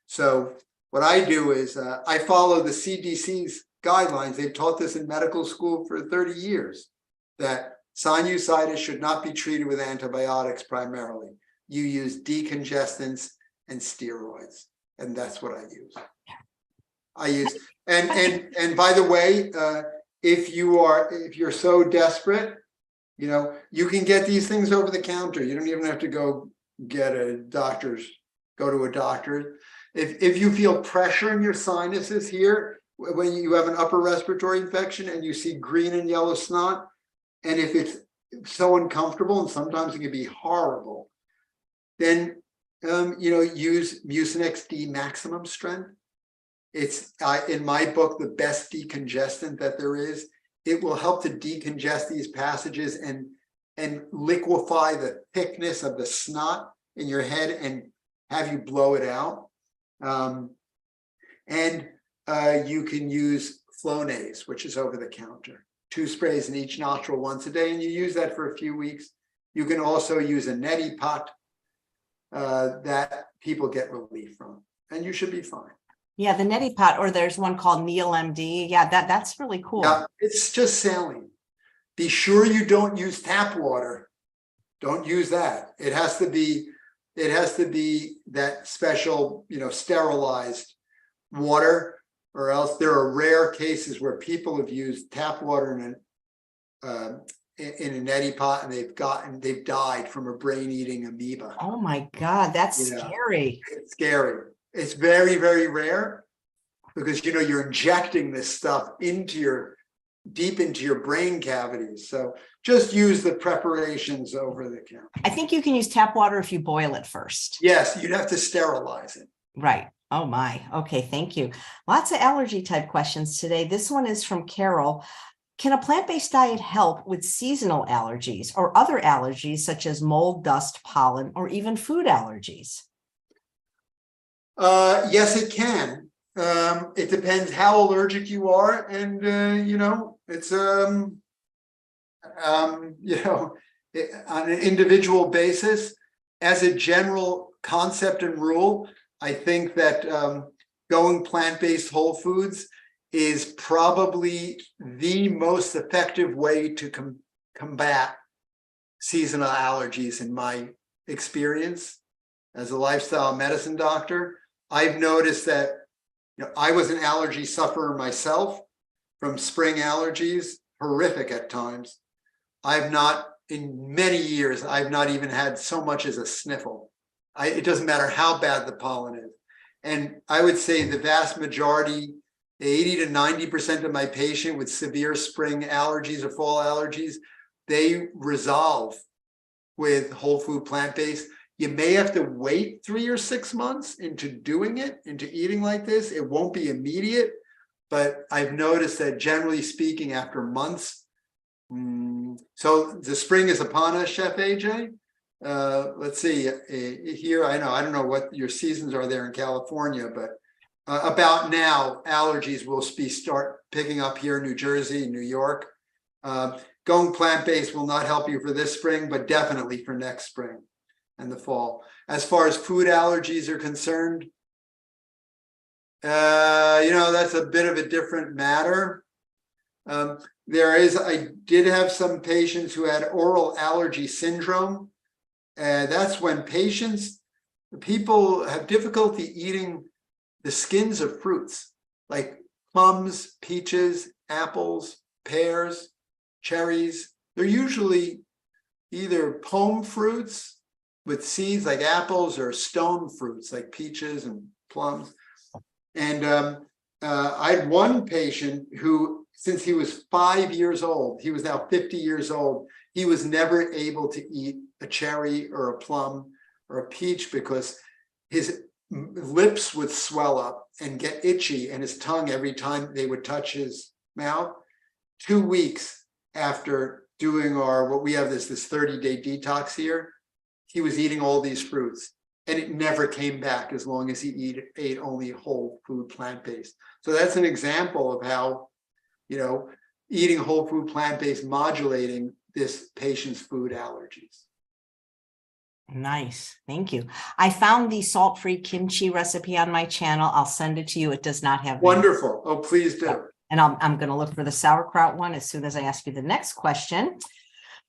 So what I do is I follow the CDC's guidelines. They've taught this in medical school for 30 years, that sinusitis should not be treated with antibiotics primarily. You use decongestants and steroids, and that's what I use. And by the way, if you're so desperate, you can get these things over the counter. You don't even have to go to a doctor. If you feel pressure in your sinuses here, when you have an upper respiratory infection and you see green and yellow snot, and if it's so uncomfortable, and sometimes it can be horrible, then use Mucinex D maximum strength. It's in my book, the best decongestant that there is. It will help to decongest these passages and liquefy the thickness of the snot in your head and have you blow it out. You can use Flonase, which is over the counter. 2 sprays in each nostril once a day, and you use that for a few weeks. You can also use a neti pot that people get relief from, and you should be fine. Yeah, the neti pot, or there's one called Neil MD. Yeah, that's really cool. Yeah, it's just saline. Be sure you don't use tap water. Don't use that. It has to be that special, sterilized water, or else there are rare cases where people have used tap water in a neti pot and they've died from a brain-eating amoeba. Oh my God, that's scary. It's scary. It's very, very rare because you're injecting this stuff deep into your brain cavities. So just use the preparations over the counter. I think you can use tap water if you boil it first. Yes, you'd have to sterilize it. Right. Oh my. Okay, thank you. Lots of allergy type questions today. This one is from Carol. Can a plant-based diet help with seasonal allergies or other allergies such as mold, dust, pollen, or even food allergies? Yes, it can. It depends how allergic you are, and it's on an individual basis. As a general concept and rule, I think that going plant-based whole foods is probably the most effective way to combat seasonal allergies in my experience as a lifestyle medicine doctor. I've noticed that I was an allergy sufferer myself from spring allergies, horrific at times. In many years, I've not even had so much as a sniffle. It doesn't matter how bad the pollen is. And I would say the vast majority, 80 to 90% of my patients with severe spring allergies or fall allergies, they resolve with whole food plant-based. You may have to wait 3 or 6 months into eating like this. It won't be immediate, but I've noticed that generally speaking, after months. So the spring is upon us, Chef AJ. Let's see here. I don't know what your seasons are there in California, but about now, allergies will start picking up here in New Jersey, New York. Going plant-based will not help you for this spring, but definitely for next spring and the fall. As far as food allergies are concerned, that's a bit of a different matter. I did have some patients who had oral allergy syndrome. That's when people have difficulty eating the skins of fruits like plums, peaches, apples, pears, cherries. They're usually either pome fruits with seeds like apples or stone fruits like peaches and plums. And I had one patient who, since he was 5 years old, he was now 50 years old, he was never able to eat a cherry or a plum or a peach because his lips would swell up and get itchy and his tongue every time they would touch his mouth. 2 weeks after doing what we have this 30-day detox here, he was eating all these fruits and it never came back as long as he ate only whole food plant-based. So that's an example of how, eating whole food plant-based modulating this patient's food allergies. Nice. Thank you. I found the salt-free kimchi recipe on my channel. I'll send it to you. It does not have. Wonderful. Oh, please do. Yeah. And I'm going to look for the sauerkraut one as soon as I ask you the next question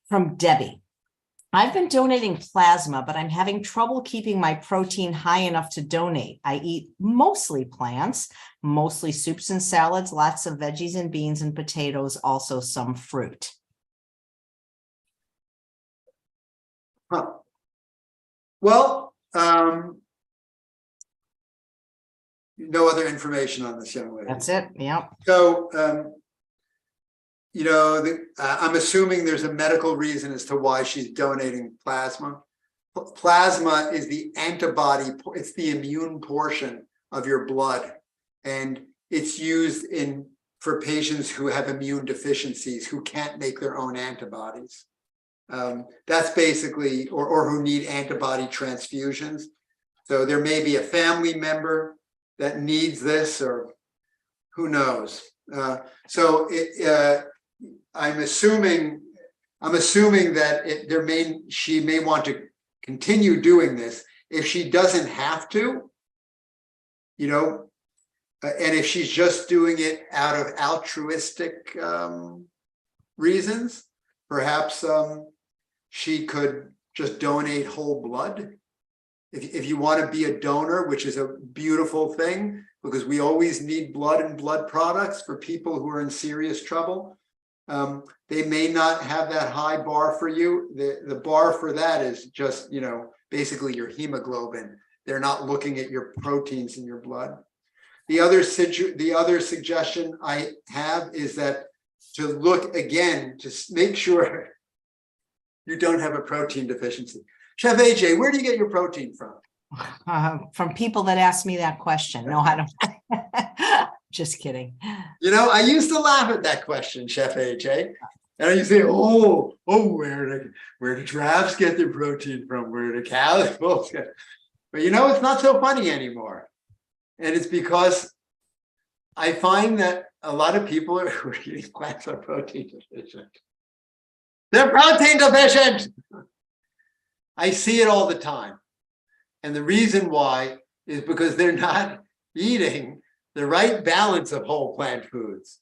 from Debbie. I've been donating plasma, but I'm having trouble keeping my protein high enough to donate. I eat mostly plants, mostly soups and salads, lots of veggies and beans and potatoes, also some fruit. Huh. Well, no other information on this young lady. That's it. Yeah. So, I'm assuming there's a medical reason as to why she's donating plasma. Plasma is the antibody, it's the immune portion of your blood. And it's used for patients who have immune deficiencies, who can't make their own antibodies. That's basically, or who need antibody transfusions. So there may be a family member that needs this, or who knows. I'm assuming that she may want to continue doing this. If she doesn't have to, and if she's just doing it out of altruistic reasons, perhaps she could just donate whole blood. If you want to be a donor, which is a beautiful thing, because we always need blood and blood products for people who are in serious trouble. They may not have that high bar for you. The bar for that is just, basically your hemoglobin. They're not looking at your proteins in your blood. The other suggestion I have is that to look again, to make sure you don't have a protein deficiency. Chef AJ, where do you get your protein from? From people that ask me that question. No, I don't. Just kidding. I used to laugh at that question, Chef AJ. And I used to say, where do giraffes get their protein from? Where do cows get? But it's not so funny anymore. And it's because I find that a lot of people who are eating plants are protein deficient. They're protein deficient. I see it all the time. And the reason why is because they're not eating the right balance of whole plant foods,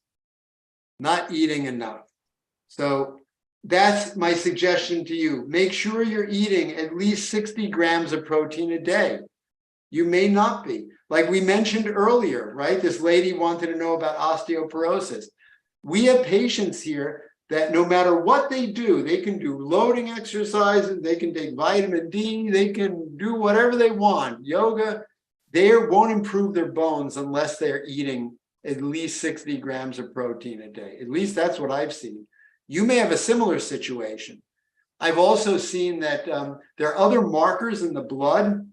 not eating enough. So that's my suggestion to you. Make sure you're eating at least 60 grams of protein a day. You may not be. Like we mentioned earlier, right? This lady wanted to know about osteoporosis. We have patients here that no matter what they do, they can do loading exercises, they can take vitamin D, they can do whatever they want, yoga. They won't improve their bones unless they're eating at least 60 grams of protein a day. At least that's what I've seen. You may have a similar situation. I've also seen that there are other markers in the blood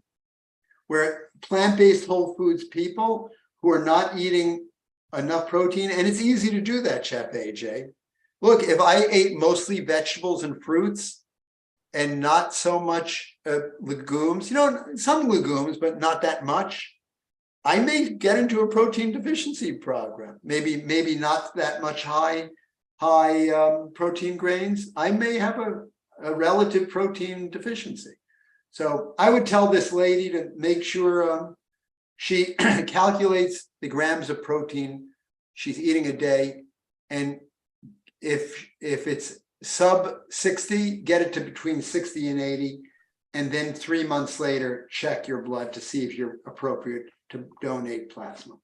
where plant-based whole foods people who are not eating enough protein, and it's easy to do that, Chef AJ. Look, if I ate mostly vegetables and fruits and not so much legumes, some legumes, but not that much, I may get into a protein deficiency program. Maybe not that much high protein grains. I may have a relative protein deficiency. So I would tell this lady to make sure she calculates the grams of protein she's eating a day, and if it's sub 60, get it to between 60 and 80, and then 3 months later, check your blood to see if you're appropriate to donate plasma.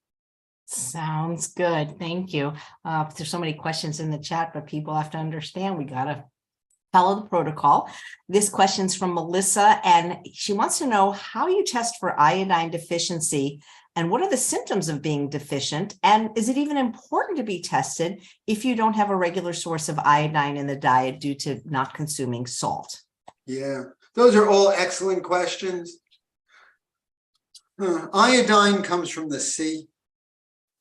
Sounds good. Thank you. There's so many questions in the chat, but people have to understand we got to follow the protocol. This question's from Melissa, and she wants to know how you test for iodine deficiency and what are the symptoms of being deficient? And is it even important to be tested if you don't have a regular source of iodine in the diet due to not consuming salt? Yeah, those are all excellent questions. Iodine comes from the sea,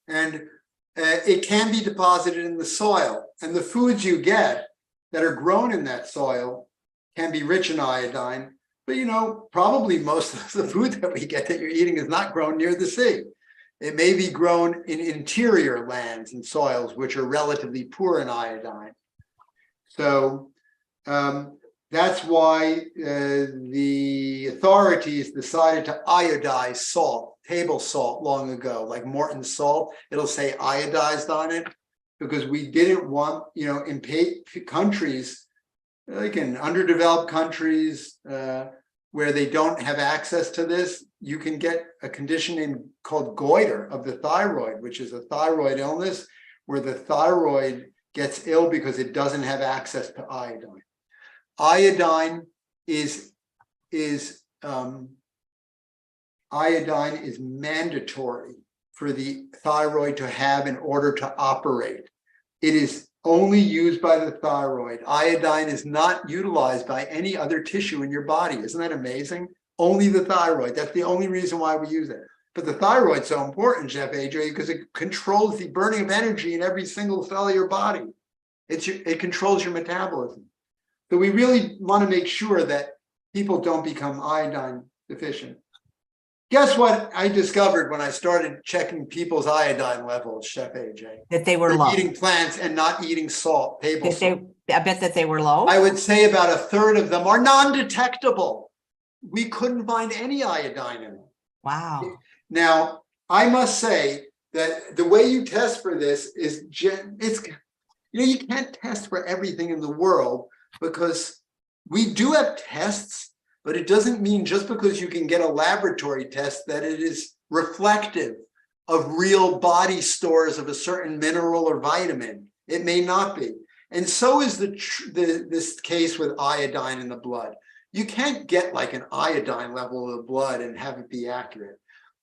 and it can be deposited in the soil. And the foods you get that are grown in that soil can be rich in iodine, But, probably most of the food that we get that you're eating is not grown near the sea. It may be grown in interior lands and soils, which are relatively poor in iodine. So that's why the authorities decided to iodize salt, table salt, long ago, like Morton salt. It'll say iodized on it because we didn't want, in countries, like in underdeveloped countries where they don't have access to this, you can get a condition called goiter of the thyroid, which is a thyroid illness where the thyroid gets ill because it doesn't have access to iodine. Iodine is mandatory for the thyroid to have in order to operate. It is only used by the thyroid. Iodine is not utilized by any other tissue in your body. Isn't that amazing? Only the thyroid. That's the only reason why we use it. But the thyroid's so important, Chef AJ, because it controls the burning of energy in every single cell of your body. It controls your metabolism. So we really want to make sure that people don't become iodine deficient. Guess what I discovered when I started checking people's iodine levels, Chef AJ? That they were low. Eating plants and not eating salt, table salt. I bet that they were low. I would say about a third of them are non-detectable. We couldn't find any iodine in them. Wow. Now, I must say that the way you test for this is, you can't test for everything in the world because we do have tests, but it doesn't mean just because you can get a laboratory test that it is reflective of real body stores of a certain mineral or vitamin. It may not be. And so is this case with iodine in the blood. You can't get like an iodine level of the blood and have it be accurate.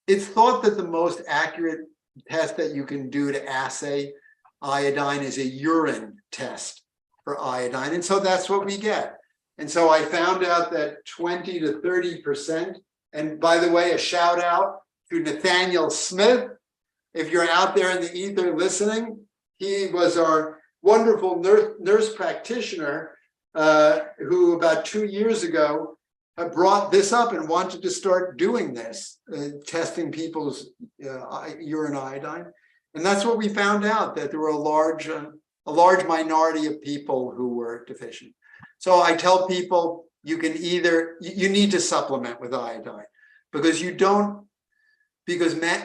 It's thought that the most accurate test that you can do to assay iodine is a urine test for iodine. And so that's what we get. And so I found out that 20 to 30%, and by the way, a shout out to Nathaniel Smith. If you're out there in the ether listening, he was our wonderful nurse practitioner who about 2 years ago brought this up and wanted to start doing this, testing people's urine iodine. And that's what we found out, that there were a large minority of people who were deficient. So I tell people you need to supplement with iodine because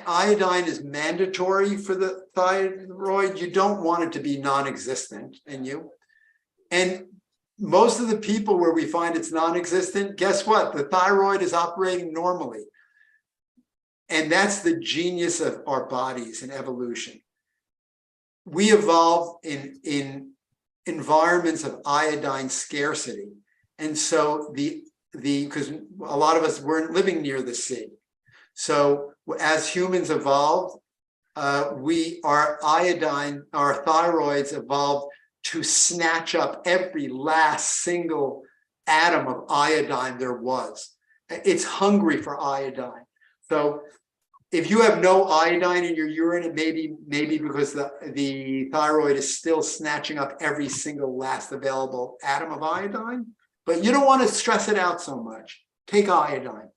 iodine is mandatory for the thyroid. You don't want it to be non-existent in you. And most of the people where we find it's non-existent, guess what? The thyroid is operating normally. And that's the genius of our bodies and evolution. We evolved in environments of iodine scarcity. And so because a lot of us weren't living near the sea. So as humans evolved, our thyroids evolved to snatch up every last single atom of iodine there was. It's hungry for iodine. So if you have no iodine in your urine, it may be because the thyroid is still snatching up every single last available atom of iodine, but you don't want to stress it out so much. Take iodine.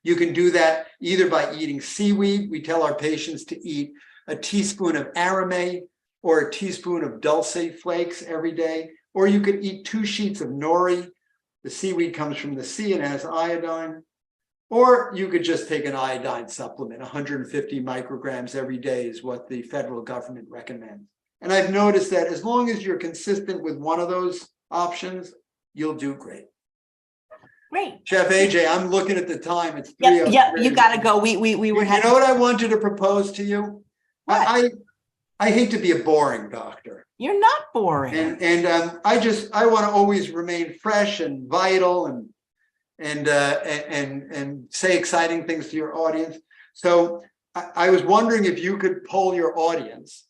You can do that either by eating seaweed. We tell our patients to eat a teaspoon of aramay or a teaspoon of dulce flakes every day, or you could eat 2 sheets of nori. The seaweed comes from the sea and has iodine. Or you could just take an iodine supplement. 150 micrograms every day is what the federal government recommends. And I've noticed that as long as you're consistent with one of those options, you'll do great. Great. Chef AJ, I'm looking at the time. It's 3:03. Yeah, you got to go. We were. You know what I wanted to propose to you? What? I hate to be a boring doctor. You're not boring. And I want to always remain fresh and vital and say exciting things to your audience. So I was wondering if you could poll your audience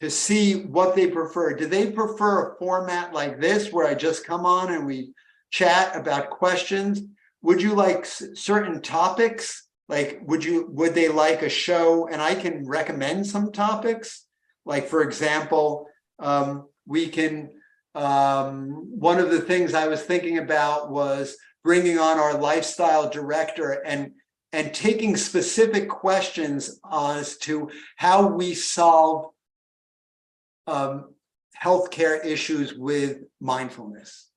to see what they prefer. Do they prefer a format like this where I just come on and we chat about questions? Would you like certain topics? Like, would they like a show? And I can recommend some topics. Like, for example, one of the things I was thinking about was bringing on our lifestyle director and taking specific questions as to how we solve healthcare issues with mindfulness.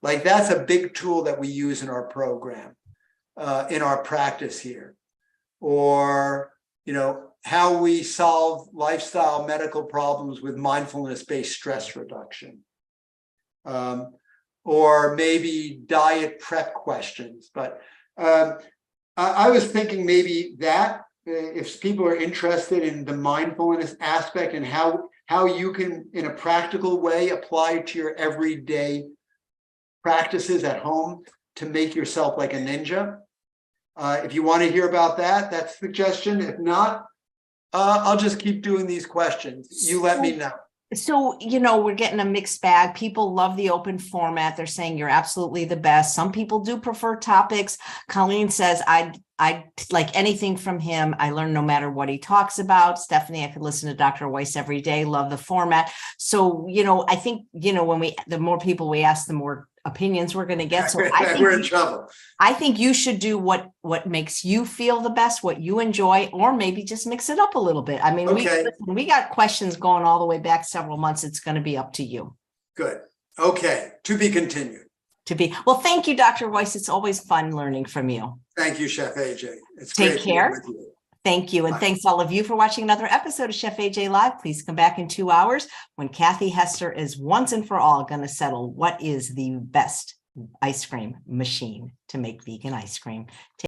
Like that's a big tool that we use in our program, in our practice here. Or, how we solve lifestyle medical problems with mindfulness-based stress reduction. Or maybe diet prep questions. But I was thinking maybe that if people are interested in the mindfulness aspect and how you can, in a practical way, apply it to your everyday practices at home to make yourself like a ninja. If you want to hear about that, that's a suggestion. If not, I'll just keep doing these questions. You let me know. So, we're getting a mixed bag. People love the open format. They're saying you're absolutely the best. Some people do prefer topics. Colleen says, I like anything from him. I learn no matter what he talks about. Stephanie, I could listen to Dr. Weiss every day. Love the format. So, I think, when the more people we ask, the more opinions we're going to get. So I think we're in trouble. I think you should do what makes you feel the best, what you enjoy, or maybe just mix it up a little bit. I mean, okay. we got questions going all the way back several months. It's going to be up to you. Good. Okay. To be continued. Well, thank you, Dr. Weiss. It's always fun learning from you. Thank you, Chef AJ. It's Take great care. being with you. Thank you. And Bye. thanks all of you for watching another episode of Chef AJ Live. Please come back in 2 hours when Kathy Hester is once and for all going to settle what is the best ice cream machine to make vegan ice cream.